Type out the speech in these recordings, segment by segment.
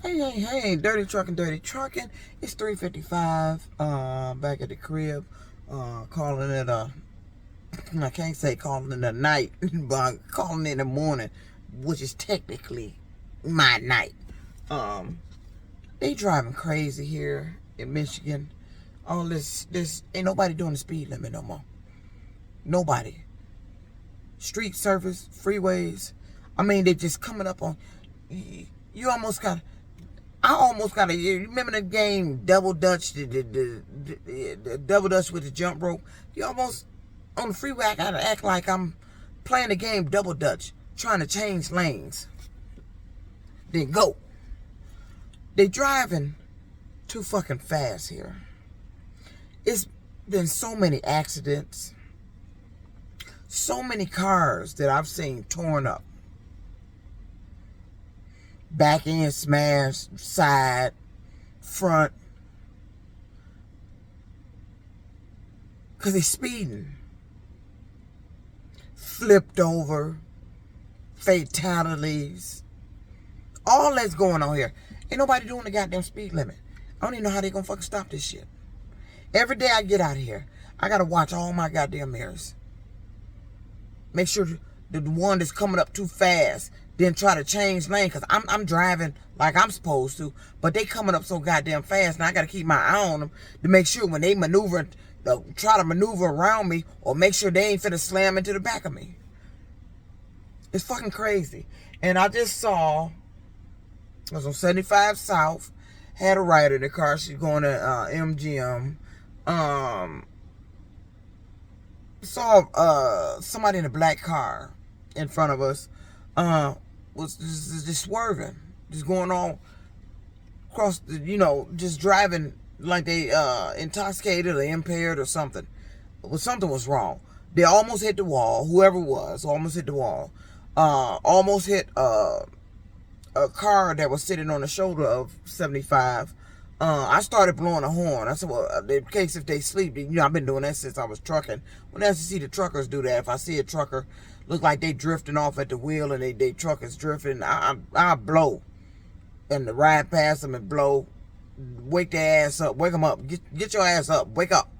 Hey, dirty trucking. It's 3:55. Back at the crib. Calling it I can't say calling it a night, but calling it in the morning, which is technically my night. Um, they driving crazy here in Michigan. All this ain't nobody doing the speed limit no more. Nobody. Street surface, freeways. I mean, they just coming up on. You almost got. I almost got a. You remember the game Double Dutch, the Double Dutch with the jump rope? You almost on the freeway. I gotta act like I'm playing the game Double Dutch, trying to change lanes. Then go. They driving too fucking fast here. It's been so many accidents, so many cars that I've seen torn up. Back end smashed, side, front. Because they're speeding. Flipped over. Fatalities. All that's going on here. Ain't nobody doing the goddamn speed limit. I don't even know how they gonna fucking stop this shit. Every day I get out of here, I gotta watch all my goddamn mirrors. Make sure the one that's coming up too fast then try to change lane, because I'm driving like I'm supposed to, but they coming up so goddamn fast, and I got to keep my eye on them to make sure when they maneuver, try to maneuver around me, or make sure they ain't finna slam into the back of me. It's fucking crazy. And I just saw, I was on 75 South, had a rider in the car, she's going to MGM, saw somebody in a black car in front of us, was just swerving, just going on across the, just driving like they intoxicated or impaired or something. Well, something was wrong. They almost hit the wall. Whoever it was almost hit the wall. Almost hit a car that was sitting on the shoulder of 75. I started blowing a horn. I said, well, in case if they sleep, I've been doing that since I was trucking. When I see the truckers do that, if I see a trucker look like they drifting off at the wheel and they truck is drifting, I blow. And ride past them and blow. Wake their ass up. Wake them up. Get your ass up. Wake up.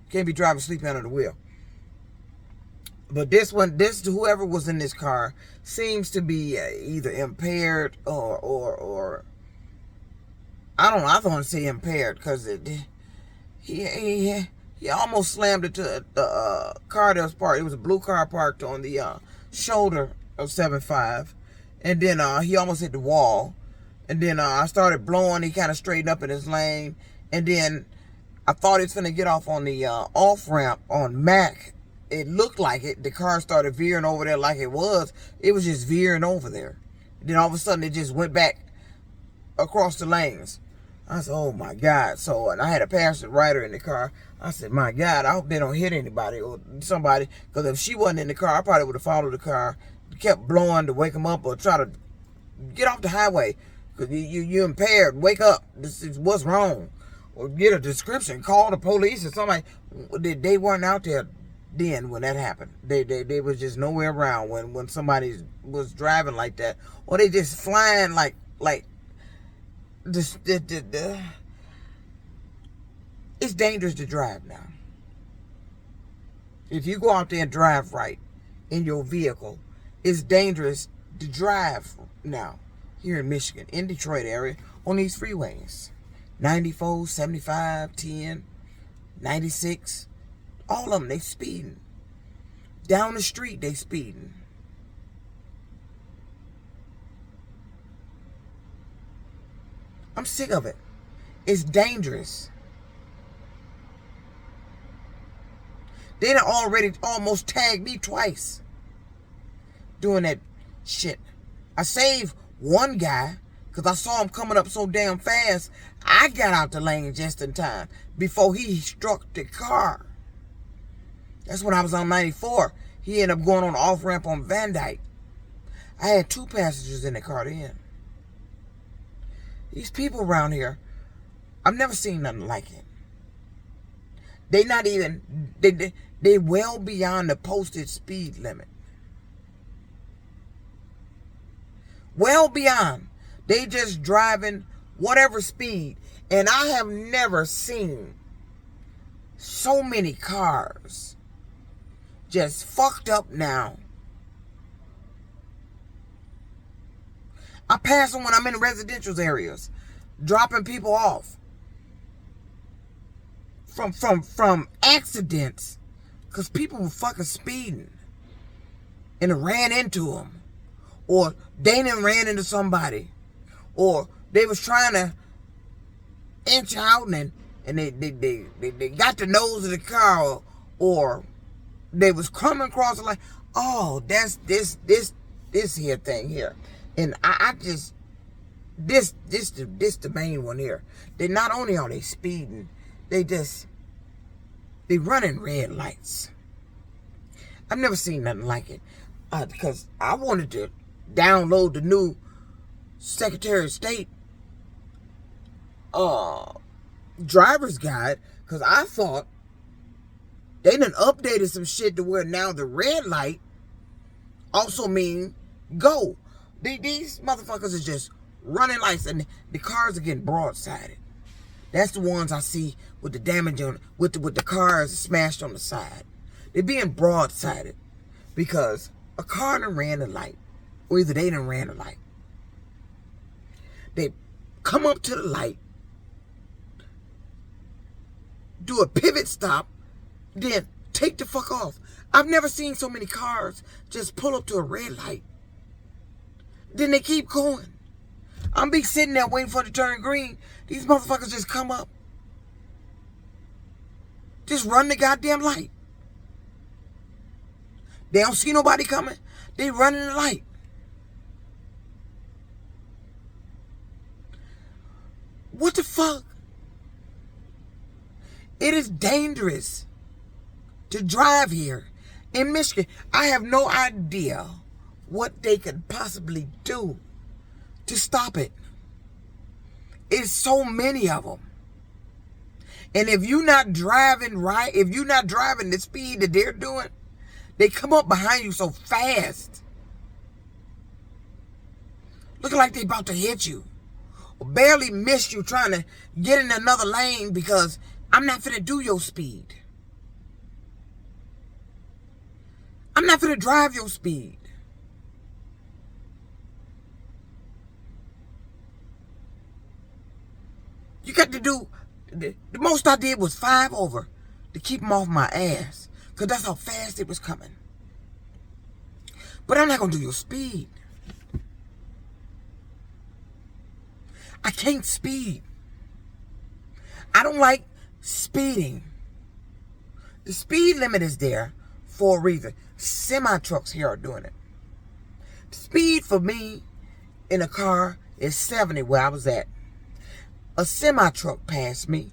Can't be driving sleeping under the wheel. But whoever was in this car seems to be either impaired or I don't know. I don't want to say impaired because he almost slammed into the car that was parked. It was a blue car parked on the shoulder of 75, and then he almost hit the wall. And then I started blowing. He kind of straightened up in his lane, and then I thought he was gonna get off on the off ramp on Mac. It looked like it. The car started veering over there like it was. It was just veering over there. Then all of a sudden it just went back across the lanes. I said, oh my God. So, and I had a passenger rider in the car. I said, my God, I hope they don't hit anybody or somebody. Because if she wasn't in the car, I probably would have followed the car, kept blowing to wake them up or try to get off the highway. Because you're impaired. Wake up. This is what's wrong. Or get a description. Call the police or somebody. They weren't out there then when that happened. They was just nowhere around when somebody was driving like that. Or they just flying like it's dangerous to drive now. If you go out there and drive right in your vehicle, it's dangerous to drive now here in Michigan, in Detroit area, on these freeways. 94, 75, 10, 96, all of them, they speeding. Down the street, they speeding. I'm sick of it. It's dangerous. They done already almost tagged me twice doing that shit. I saved one guy because I saw him coming up so damn fast. I got out the lane just in time before he struck the car. That's when I was on 94. He ended up going on the off-ramp on Van Dyke. I had 2 passengers in the car then. These people around here, I've never seen nothing like it. They not even, they well beyond the posted speed limit. Well beyond. They just driving whatever speed. And I have never seen so many cars just fucked up now. I pass them when I'm in residential areas, dropping people off from accidents, because people were fucking speeding and ran into them, or they done ran into somebody, or they was trying to inch out and they got the nose of the car, or they was coming across the line. Oh, that's this here thing here. And I just, this the main one here. They not only are they speeding, they running red lights. I've never seen nothing like it. Because I wanted to download the new Secretary of State driver's guide, because I thought they done updated some shit to where now the red light also mean go. These motherfuckers are just running lights, and the cars are getting broadsided. That's the ones I see with the damage on, with the cars smashed on the side. They're being broadsided because a car done ran a light, or either they done ran a light. They come up to the light, do a pivot stop, then take the fuck off. I've never seen so many cars just pull up to a red light. Then they keep going. I'm be sitting there waiting for it to turn green. These motherfuckers just come up. Just run the goddamn light. They don't see nobody coming. They running the light. What the fuck? It is dangerous to drive here in Michigan. I have no idea what they could possibly do to stop it. It's so many of them. And if you're not driving right, if you're not driving the speed that they're doing, they come up behind you so fast. Looking like they about to hit you. Or barely miss you trying to get in another lane because I'm not finna do your speed. I'm not finna drive your speed. You got to do, the most I did was 5 over to keep them off my ass, because that's how fast it was coming. But I'm not going to do your speed. I can't speed. I don't like speeding. The speed limit is there for a reason. Semi-trucks here are doing it. Speed for me in a car is 70 where I was at. A semi-truck passed me.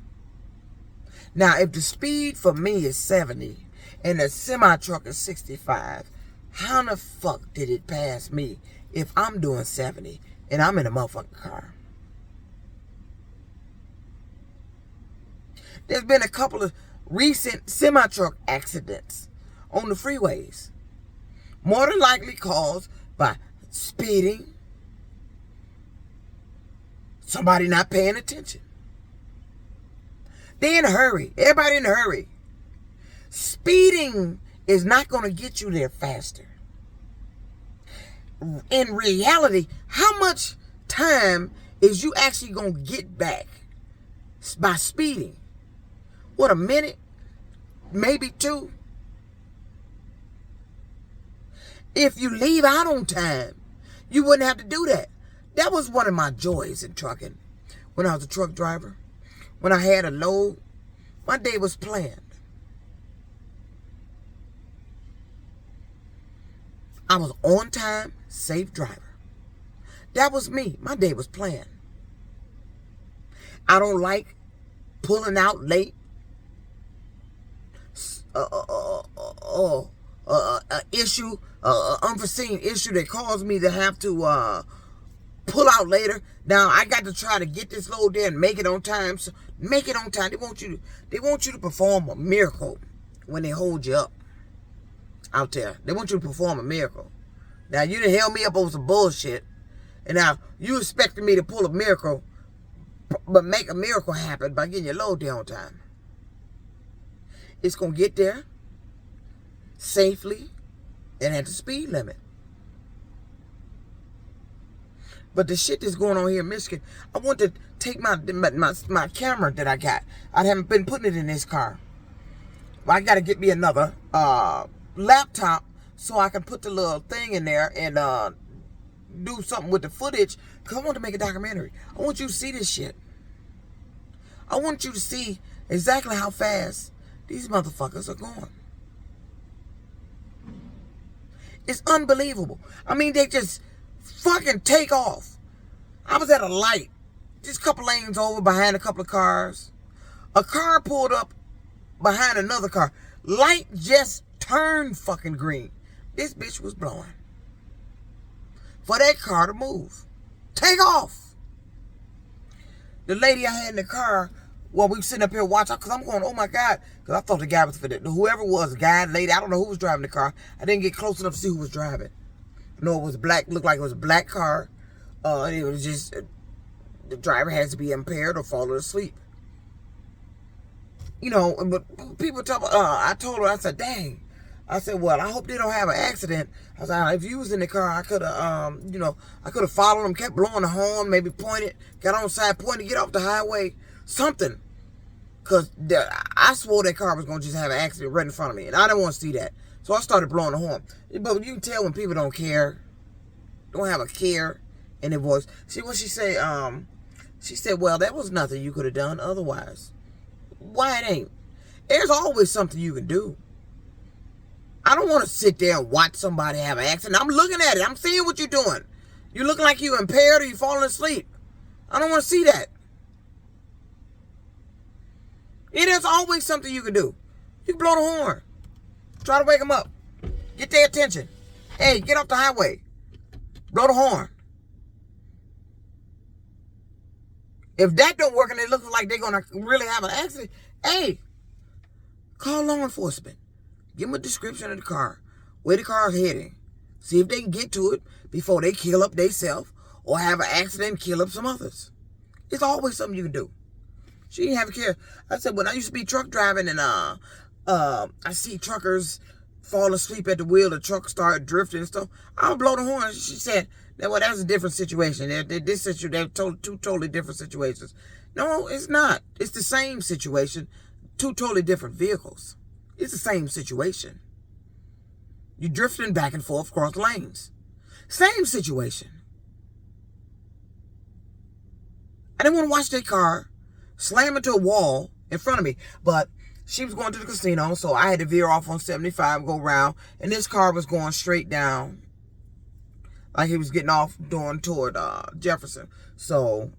Now, if the speed for me is 70 and a semi-truck is 65, how the fuck did it pass me if I'm doing 70 and I'm in a motherfucking car? There's been a couple of recent semi-truck accidents on the freeways. More than likely caused by speeding, somebody not paying attention. They in a hurry. Everybody in a hurry. Speeding is not going to get you there faster. In reality, how much time is you actually going to get back by speeding? What, a minute? Maybe 2? If you leave out on time, you wouldn't have to do that. That was one of my joys in trucking. When I was a truck driver, when I had a load, my day was planned. I was on time, safe driver. That was me. My day was planned. I don't like pulling out late. Unforeseen issue that caused me to have to pull out later. Now I got to try to get this load there and make it on time. So make it on time. They want you to perform a miracle when they hold you up out there. They want you to perform a miracle. Now you done held me up over some bullshit, And now, you expecting me to pull a miracle, but make a miracle happen by getting your load there on time. It's going to get there safely and at the speed limit. But the shit that's going on here in Michigan, I want to take my camera that I got. I haven't been putting it in this car. I got to get me another laptop so I can put the little thing in there and do something with the footage, because I want to make a documentary. I want you to see this shit. I want you to see exactly how fast these motherfuckers are going. It's unbelievable. I mean, they just fucking take off. I was at a light, just a couple lanes over behind a couple of cars. A car pulled up behind another car. Light just turned fucking green. This bitch was blowing for that car to move. Take off. The lady I had in the car, while we were sitting up here watching, because I'm going, oh my God, because I thought the guy was for that. Whoever it was, guy, lady, I don't know who was driving the car. I didn't get close enough to see who was driving. No, it was black, looked like it was a black car. It was just, the driver has to be impaired or falling asleep. You know, but people talk, I told her, I said, dang. I said, well, I hope they don't have an accident. I said, if you was in the car, I could have, you know, I could have followed them, kept blowing the horn, maybe pointed, got on the side, pointed, get off the highway, something. Because I swore that car was going to just have an accident right in front of me, and I didn't want to see that. So I started blowing the horn. But you can tell when people don't care, don't have a care in their voice. See what she said? She said, well, that was nothing you could have done otherwise. Why it ain't? There's always something you can do. I don't want to sit there and watch somebody have an accident. I'm looking at it. I'm seeing what you're doing. You look like you're impaired or you're falling asleep. I don't want to see that. It is always something you can do. You can blow the horn. Try to wake them up. Get their attention. Hey, get off the highway. Blow the horn. If that don't work and it looks like they're going to really have an accident, hey, call law enforcement. Give them a description of the car, where the car is heading. See if they can get to it before they kill up themselves or have an accident and kill up some others. It's always something you can do. She didn't have a care. I said, when I used to be truck driving and I see truckers fall asleep at the wheel, the truck start drifting and stuff, I'll blow the horn. She said, well, that's a different situation. They're two totally different situations. No, it's not. It's the same situation. Two totally different vehicles. It's the same situation. You're drifting back and forth across lanes. Same situation. I didn't want to watch that car slam into a wall in front of me, but she was going to the casino, so I had to veer off on 75, go around, and this car was going straight down, like he was getting off going toward Jefferson. So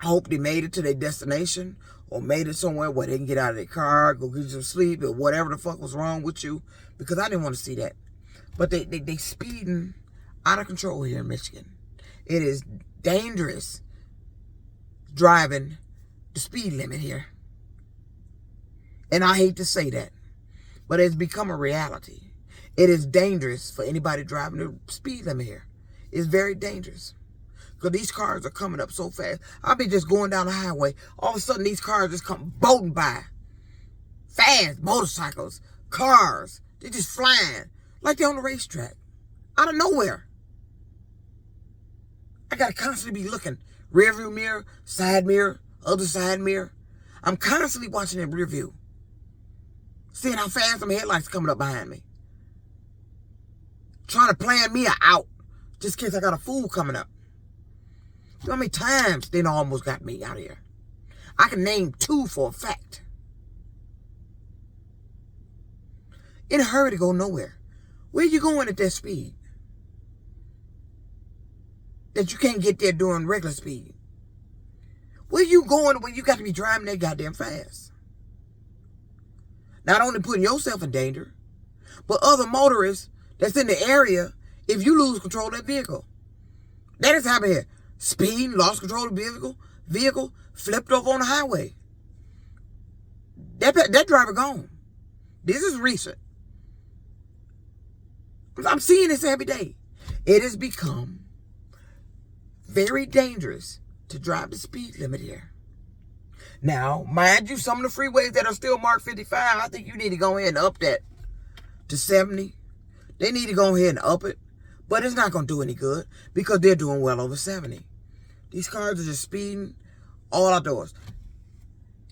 I hope they made it to their destination or made it somewhere where they can get out of their car, go get some sleep, or whatever the fuck was wrong with you, because I didn't want to see that. But they speeding out of control here in Michigan. It is dangerous driving the speed limit here. And I hate to say that, but it's become a reality. It is dangerous for anybody driving the speed limit here. It's very dangerous. Because these cars are coming up so fast. I'll be just going down the highway. All of a sudden, these cars just come boating by. Fast. Motorcycles. Cars. They're just flying. Like they're on the racetrack. Out of nowhere. I got to constantly be looking. Rear view mirror. Side mirror. Other side mirror. I'm constantly watching that rear view. Seeing how fast some headlights coming up behind me. Trying to plan me out. Just in case I got a fool coming up. You know how many times they almost got me out here? I can name 2 for a fact. In a hurry to go nowhere. Where you going at that speed? That you can't get there doing regular speed. Where you going when you got to be driving that goddamn fast? Not only putting yourself in danger, but other motorists that's in the area if you lose control of that vehicle. That is happening here. Speed, lost control of the vehicle, flipped over on the highway. That driver gone. This is recent. I'm seeing this every day. It has become very dangerous to drive the speed limit here. Now, mind you, some of the freeways that are still marked 55, I think you need to go ahead and up that to 70. They need to go ahead and up it. But it's not going to do any good because they're doing well over 70. These cars are just speeding all outdoors.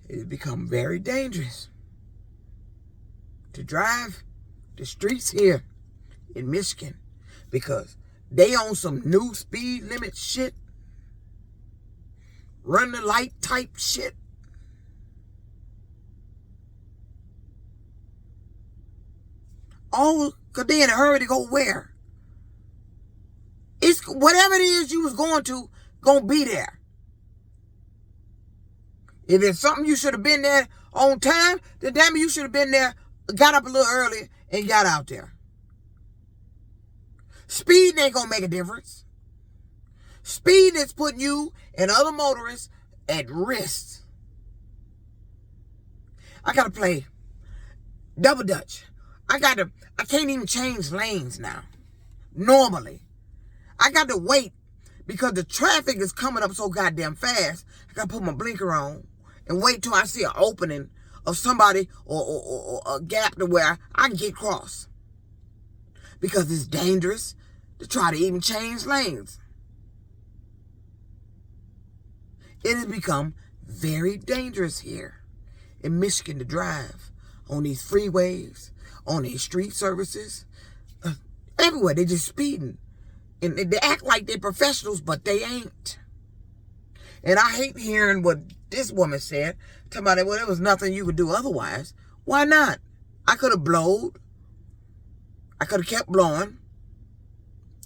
It's become very dangerous to drive the streets here in Michigan because they own some new speed limit shit, run the light type shit. All because they in a hurry to go where? It's whatever it is you was going to, gonna be there. If it's something you should have been there on time, then damn it, you should have been there, got up a little early, and got out there. Speed ain't gonna make a difference. Speed is putting you and other motorists at risk. I gotta play double dutch. I can't even change lanes now. Normally. I got to wait because the traffic is coming up so goddamn fast. I got to put my blinker on and wait till I see an opening of somebody or a gap to where I can get across. Because it's dangerous to try to even change lanes. It has become very dangerous here in Michigan to drive on these freeways, on these street services. Everywhere, they're just speeding. And they act like they're professionals, but they ain't. And I hate hearing what this woman said. Talking about, well, there was nothing you could do otherwise. Why not? I could have blowed. I could have kept blowing.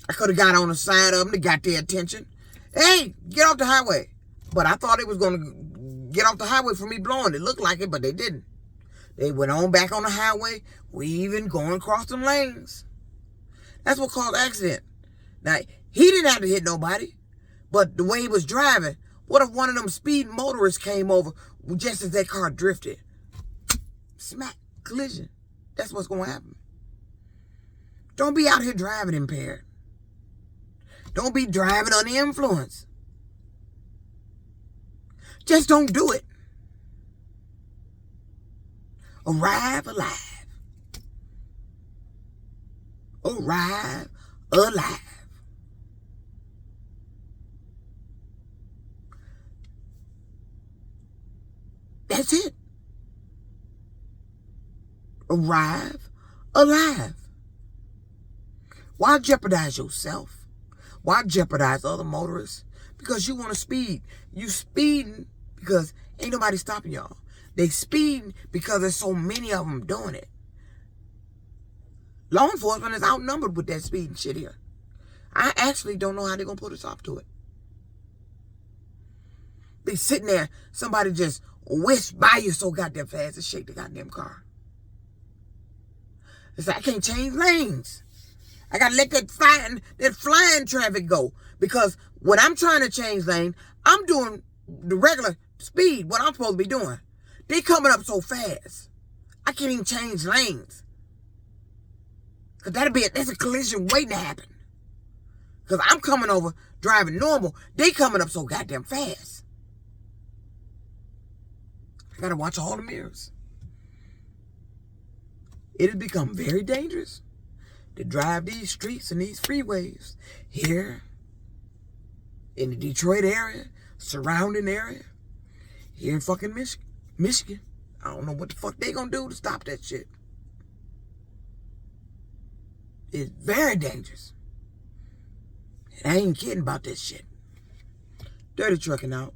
I could have got on the side of them to got their attention. Hey, get off the highway. But I thought it was going to get off the highway for me blowing. It looked like it, but they didn't. They went on back on the highway, weaving, going across them lanes. That's what caused accident. Now, he didn't have to hit nobody, but the way he was driving, what if one of them speeding motorists came over just as that car drifted? Smack, collision. That's what's going to happen. Don't be out here driving impaired. Don't be driving under influence. Just don't do it. Arrive alive. Arrive alive. That's it. Arrive alive. Why jeopardize yourself? Why jeopardize other motorists? Because you want to speed. You speeding because ain't nobody stopping y'all. They speeding because there's so many of them doing it. Law enforcement is outnumbered with that speeding shit here. I actually don't know how they're going to put a stop to it. Be sitting there, somebody just whisk by you so goddamn fast and shake the goddamn car. It's like, I can't change lanes. I got to let that flying traffic go. Because when I'm trying to change lane, I'm doing the regular speed, what I'm supposed to be doing. They coming up so fast. I can't even change lanes. Because that's a collision waiting to happen. Because I'm coming over driving normal. They coming up so goddamn fast. I got to watch all the mirrors. It has become very dangerous to drive these streets and these freeways here in the Detroit area, surrounding area, here in fucking Michigan. I don't know what the fuck they gonna do to stop that shit. It's very dangerous. And I ain't kidding about that shit. Dirty Trucking out.